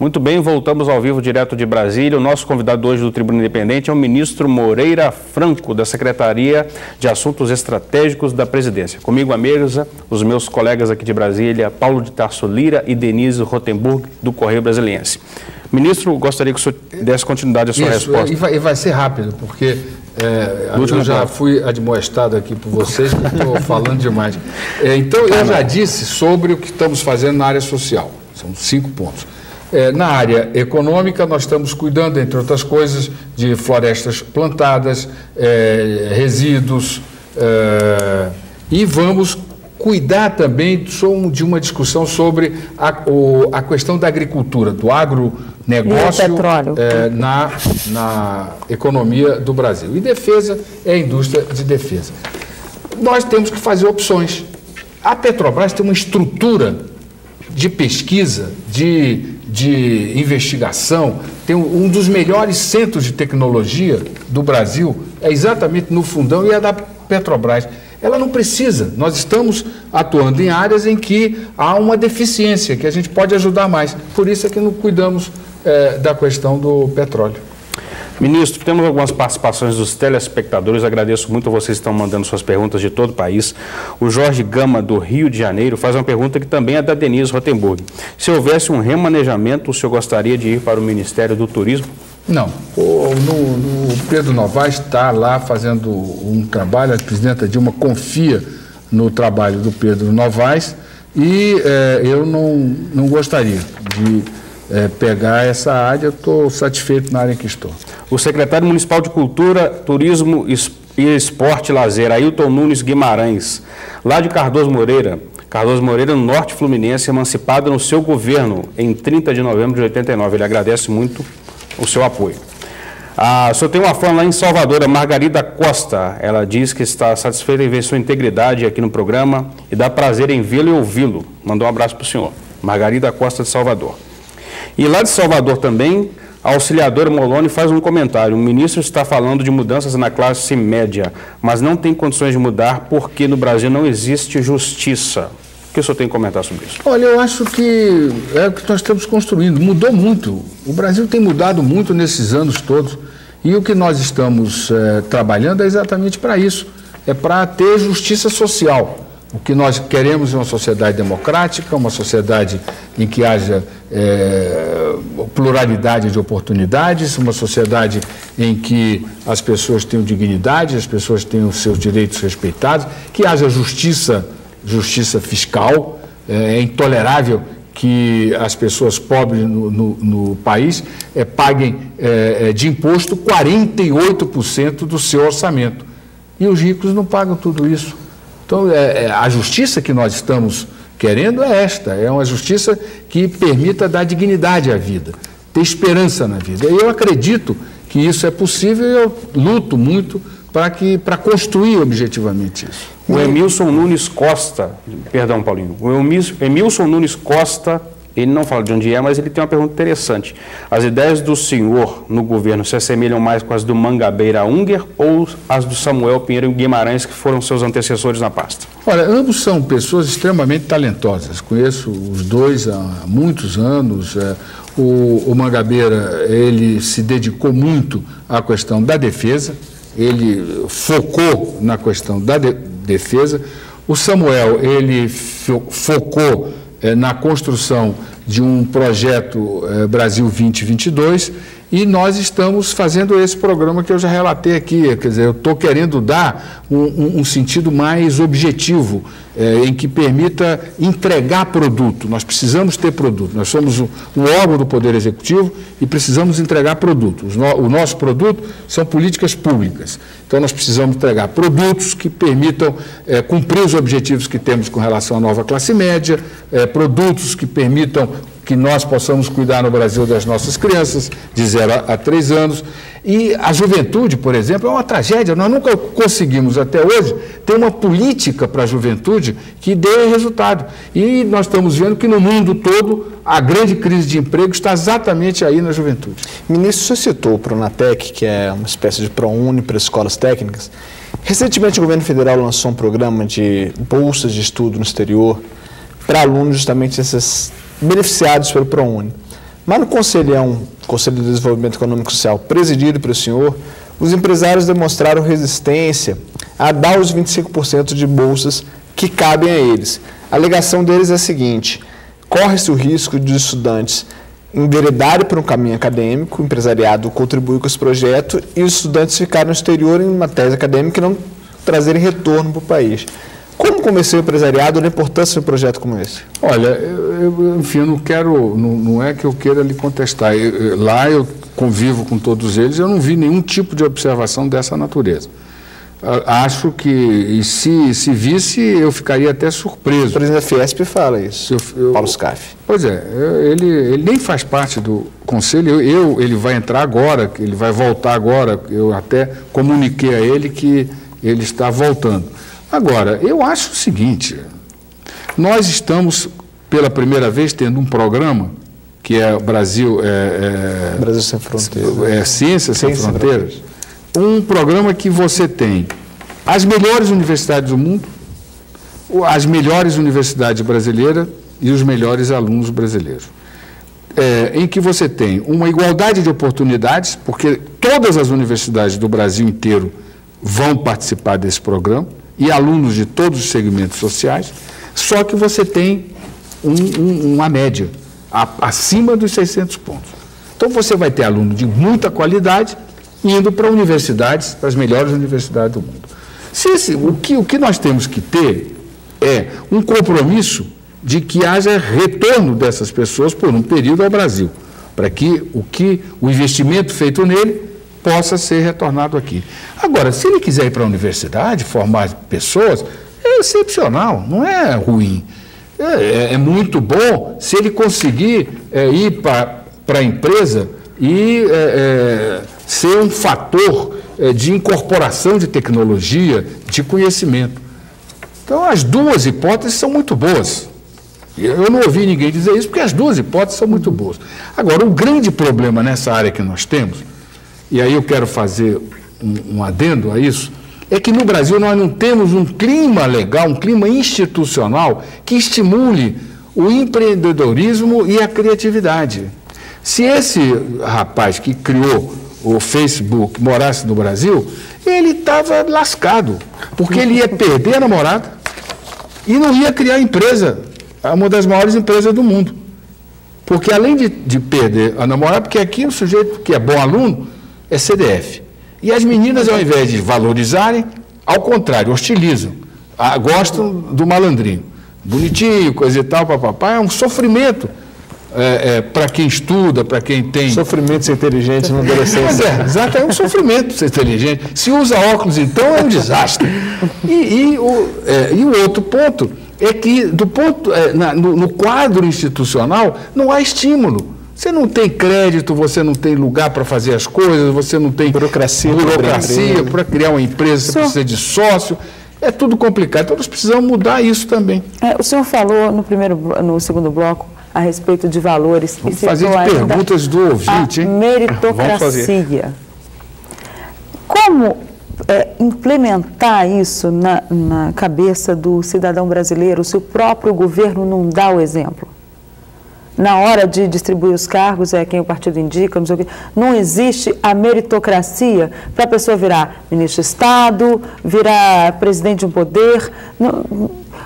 Muito bem, voltamos ao vivo direto de Brasília. O nosso convidado hoje do Tribuna Independente é o ministro Moreira Franco, da Secretaria de Assuntos Estratégicos da Presidência. Comigo à mesa, os meus colegas aqui de Brasília, Paulo de Tarso Lira e Denise Rotenburg, do Correio Brasiliense. Ministro, gostaria que o senhor desse continuidade à sua resposta. E vai ser rápido, porque eu já fui admoestado aqui por vocês, que estou falando demais. Então, eu já disse sobre o que estamos fazendo na área social. São 5 pontos. Na área econômica, nós estamos cuidando, entre outras coisas, de florestas plantadas, resíduos, e vamos cuidar também de uma discussão sobre a questão da agricultura, do agronegócio na economia do Brasil. E defesa é a indústria de defesa. Nós temos que fazer opções. A Petrobras tem uma estrutura de pesquisa, de investigação, tem um dos melhores centros de tecnologia do Brasil, é exatamente no Fundão, e é da Petrobras. Ela não precisa, nós estamos atuando em áreas em que há uma deficiência, que a gente pode ajudar mais. Por isso é que não cuidamos da questão do petróleo. Ministro, temos algumas participações dos telespectadores, agradeço muito a vocês que estão mandando suas perguntas de todo o país. O Jorge Gama, do Rio de Janeiro, faz uma pergunta que também é da Denise Rotenburg. Se houvesse um remanejamento, o senhor gostaria de ir para o Ministério do Turismo? Não. O Pedro Novaes está lá fazendo um trabalho, a presidenta Dilma confia no trabalho do Pedro Novaes e eu não gostaria de pegar essa área, eu estou satisfeito na área em que estou. O secretário municipal de Cultura, Turismo e Esporte e Lazer, Ailton Nunes Guimarães, lá de Cardoso Moreira, no Norte Fluminense, emancipado no seu governo em 30 de novembro de 89. Ele agradece muito o seu apoio. O senhor tem uma fã lá em Salvador, a Margarida Costa. Ela diz que está satisfeita em ver sua integridade aqui no programa e dá prazer em vê-lo e ouvi-lo. Mandou um abraço para o senhor. Margarida Costa de Salvador. E lá de Salvador também, a auxiliadora Moloni faz um comentário. O ministro está falando de mudanças na classe média, mas não tem condições de mudar porque no Brasil não existe justiça. O que o senhor tem que comentar sobre isso? Olha, eu acho que é o que nós estamos construindo. Mudou muito. O Brasil tem mudado muito nesses anos todos. E o que nós estamos trabalhando é exatamente para isso. É para ter justiça social. O que nós queremos é uma sociedade democrática, uma sociedade em que haja pluralidade de oportunidades, uma sociedade em que as pessoas tenham dignidade, as pessoas tenham seus direitos respeitados, que haja justiça fiscal. É intolerável que as pessoas pobres no país paguem de imposto 48% do seu orçamento. E os ricos não pagam tudo isso. Então, a justiça que nós estamos querendo é esta, é uma justiça que permita dar dignidade à vida, ter esperança na vida. E eu acredito que isso é possível e eu luto muito para construir objetivamente isso. O Emilson Nunes Costa, perdão, Paulinho, o Emilson Nunes Costa, ele não fala de onde é, mas ele tem uma pergunta interessante. As ideias do senhor no governo se assemelham mais com as do Mangabeira Unger ou as do Samuel Pinheiro Guimarães, que foram seus antecessores na pasta? Olha, ambos são pessoas extremamente talentosas. Conheço os dois há muitos anos. O Mangabeira, ele se dedicou muito à questão da defesa, ele focou na questão da defesa. O Samuel, ele focou na construção de um projeto Brasil 2022 e nós estamos fazendo esse programa que eu já relatei aqui, quer dizer, eu estou querendo dar um sentido mais objetivo, em que permita entregar produto. Nós precisamos ter produto, nós somos o órgão do Poder Executivo e precisamos entregar produto. O nosso produto são políticas públicas, então nós precisamos entregar produtos que permitam cumprir os objetivos que temos com relação à nova classe média, produtos que permitam que nós possamos cuidar no Brasil das nossas crianças, de 0 a 3 anos. E a juventude, por exemplo, é uma tragédia. Nós nunca conseguimos, até hoje, ter uma política para a juventude que dê resultado. E nós estamos vendo que no mundo todo a grande crise de emprego está exatamente aí na juventude. Ministro, você citou o Pronatec, que é uma espécie de ProUni para escolas técnicas. Recentemente, o governo federal lançou um programa de bolsas de estudo no exterior para alunos justamente esses beneficiados pelo ProUni. Mas no Conselho de Desenvolvimento Econômico e Social, presidido pelo senhor, os empresários demonstraram resistência a dar os 25% de bolsas que cabem a eles. A alegação deles é a seguinte: corre-se o risco de estudantes enveredarem por um caminho acadêmico, o empresariado contribui com esse projeto e os estudantes ficarem no exterior em uma tese acadêmica e não trazerem retorno para o país. Como convencer o empresariado da importância de um projeto como esse? Olha, enfim, eu não quero, não é que eu queira lhe contestar. Lá eu convivo com todos eles, eu não vi nenhum tipo de observação dessa natureza. Acho que, se visse, eu ficaria até surpreso. O presidente da Fiesp fala isso, Paulo Scaff. Pois é, ele nem faz parte do conselho, ele vai entrar agora, ele vai voltar agora, eu até comuniquei a ele que ele está voltando. Agora, eu acho o seguinte, nós estamos, pela primeira vez, tendo um programa, que é Brasil Sem Fronteiras. Ciências Sem Fronteiras. Um programa que você tem as melhores universidades do mundo, as melhores universidades brasileiras e os melhores alunos brasileiros. Em que você tem uma igualdade de oportunidades, porque todas as universidades do Brasil inteiro vão participar desse programa, e alunos de todos os segmentos sociais, só que você tem uma média acima dos 600 pontos. Então você vai ter aluno de muita qualidade indo para universidades, para as melhores universidades do mundo. O que nós temos que ter é um compromisso de que haja retorno dessas pessoas por um período ao Brasil, para que o investimento feito nele possa ser retornado aqui. Agora, se ele quiser ir para a universidade, formar pessoas, é excepcional, não é ruim. É muito bom se ele conseguir ir para a empresa e ser um fator de incorporação de tecnologia, de conhecimento. Então, as duas hipóteses são muito boas. Eu não ouvi ninguém dizer isso, porque as duas hipóteses são muito boas. Agora, o grande problema nessa área que nós temos, e aí eu quero fazer um adendo a isso, é que no Brasil nós não temos um clima legal, um clima institucional que estimule o empreendedorismo e a criatividade. Se esse rapaz que criou o Facebook morasse no Brasil, ele estava lascado, porque ele ia perder a namorada e não ia criar empresa, uma das maiores empresas do mundo. Porque além de perder a namorada, porque aqui o sujeito que é bom aluno é CDF. E as meninas, ao invés de valorizarem, ao contrário, hostilizam. Gostam do malandrinho. Bonitinho, coisa e tal, papapá. É um sofrimento para quem estuda, para quem tem... Sofrimento ser inteligente na adolescência. Exato, é um sofrimento ser inteligente. Se usa óculos, então, é um desastre. E o outro ponto é que, no quadro institucional, não há estímulo. Você não tem crédito, você não tem lugar para fazer as coisas, você não tem burocracia para criar uma empresa, você precisa de sócio, é tudo complicado. Então nós precisamos mudar isso também. O senhor falou no segundo bloco a respeito de valores. Vamos fazer perguntas do ouvinte, hein? Meritocracia. Como implementar isso na cabeça do cidadão brasileiro se o próprio governo não dá o exemplo? Na hora de distribuir os cargos, quem o partido indica, não sei o quê. Não existe a meritocracia para a pessoa virar ministro de Estado, virar presidente de um poder.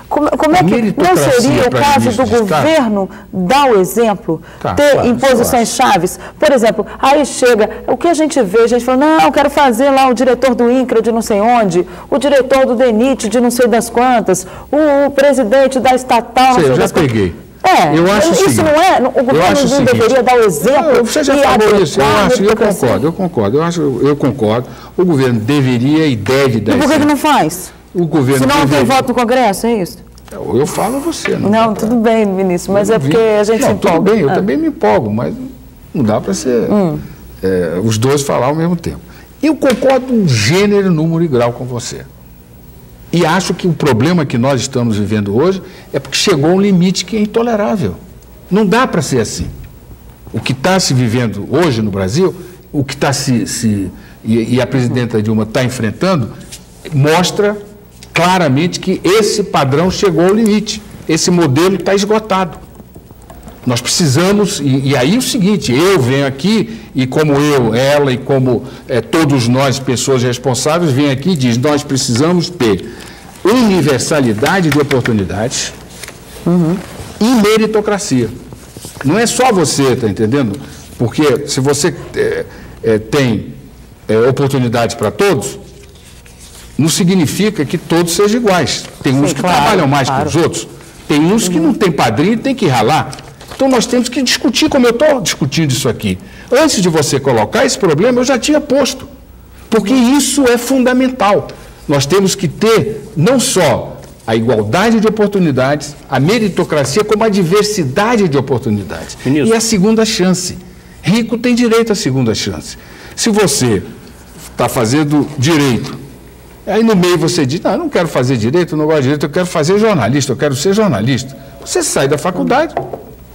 Como é que não seria o caso do governo dar o exemplo, ter imposições chaves? Por exemplo, aí chega, o que a gente vê, a gente fala, não, eu quero fazer lá o diretor do INCRA de não sei onde, o diretor do DENIT de não sei das quantas, o presidente da estatal... Eu já peguei. Eu acho isso seguinte, não é, o governo não deveria dar o exemplo. Você já falou isso, eu concordo. O governo deveria e deve dar. E por que não faz? O governo se não tem voto no Congresso, é isso? Eu falo a você. Não, tudo bem, ministro, mas porque a gente se empolga. Tudo bem, eu também me empolgo, mas não dá para ser os dois falar ao mesmo tempo. Eu concordo em gênero, número e grau com você. E acho que o problema que nós estamos vivendo hoje é porque chegou um limite que é intolerável. Não dá para ser assim. O que está se vivendo hoje no Brasil, o que está e a presidenta Dilma está enfrentando, mostra claramente que esse padrão chegou ao limite. Esse modelo está esgotado. Nós precisamos, e aí o seguinte, eu venho aqui, e como eu, ela e como todos nós, pessoas responsáveis, vêm aqui e diz, nós precisamos ter universalidade de oportunidades e meritocracia. Não é só você, está entendendo? Porque se você tem oportunidades para todos, não significa que todos sejam iguais. Tem uns que trabalham mais que os outros, tem uns que não tem padrinho e tem que ralar. Então, nós temos que discutir, como eu estou discutindo isso aqui. Antes de você colocar esse problema, eu já tinha posto. Porque isso é fundamental. Nós temos que ter não só a igualdade de oportunidades, a meritocracia, como a diversidade de oportunidades. Ministro. E a segunda chance. Rico tem direito à segunda chance. Se você está fazendo direito, aí no meio você diz, não, eu não quero fazer direito, eu não gosto de direito, eu quero fazer jornalista, eu quero ser jornalista. Você sai da faculdade,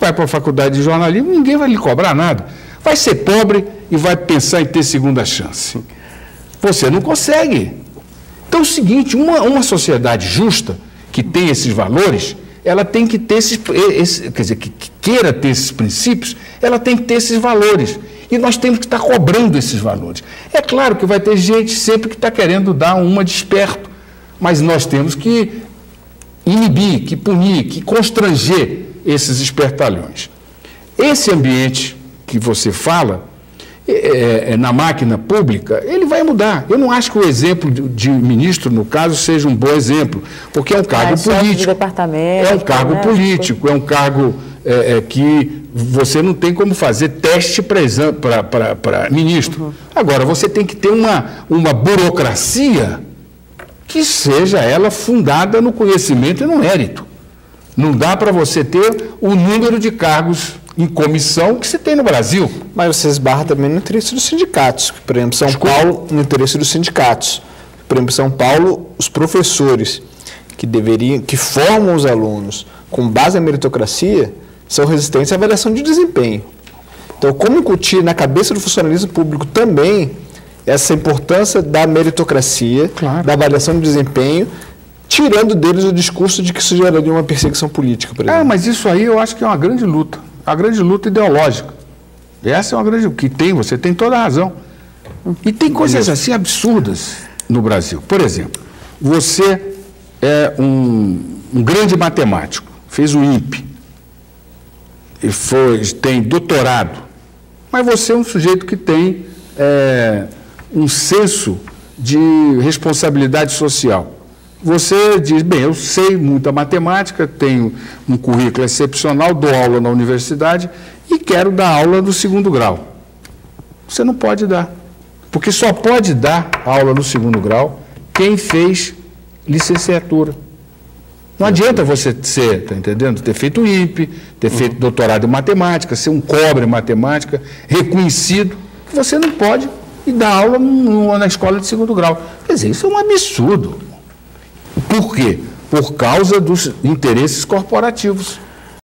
vai para a faculdade de jornalismo, ninguém vai lhe cobrar nada. Vai ser pobre e vai pensar em ter segunda chance. Você não consegue. Então é o seguinte, uma sociedade justa, que tem esses valores, ela tem que ter quer dizer, que queira ter esses princípios, ela tem que ter esses valores. E nós temos que estar cobrando esses valores. É claro que vai ter gente sempre que está querendo dar uma de esperto, mas nós temos que inibir, que punir, que constranger esses espertalhões. Esse ambiente que você fala, na máquina pública, ele vai mudar. Eu não acho que o exemplo de ministro, no caso, seja um bom exemplo, porque é um cargo político. É um cargo político, é um cargo que você não tem como fazer teste para ministro. Agora, você tem que ter uma burocracia que seja ela fundada no conhecimento e no mérito. Não dá para você ter o número de cargos em comissão que se tem no Brasil. Mas você esbarra também no interesse dos sindicatos. Por exemplo, São Paulo, no interesse dos sindicatos. Por exemplo, São Paulo, os professores que formam os alunos com base na meritocracia são resistentes à avaliação de desempenho. Então, como incutir na cabeça do funcionalismo público também essa importância da meritocracia, da avaliação de desempenho, tirando deles o discurso de que isso geraria uma perseguição política, por exemplo. Mas isso aí eu acho que é uma grande luta ideológica. Essa é uma grande que você tem toda a razão. E tem coisas assim absurdas no Brasil. Por exemplo, você é um grande matemático, fez o INPE, e tem doutorado, mas você é um sujeito que tem um senso de responsabilidade social. Você diz, bem, eu sei muita matemática, tenho um currículo excepcional, dou aula na universidade e quero dar aula do segundo grau. Você não pode dar, porque só pode dar aula no segundo grau quem fez licenciatura. Não adianta você tá entendendo? Ter feito o INPE, ter feito doutorado em matemática, ser um cobre em matemática, reconhecido, que você não pode ir dar aula na escola de segundo grau. Quer dizer, isso é um absurdo. Por quê? Por causa dos interesses corporativos.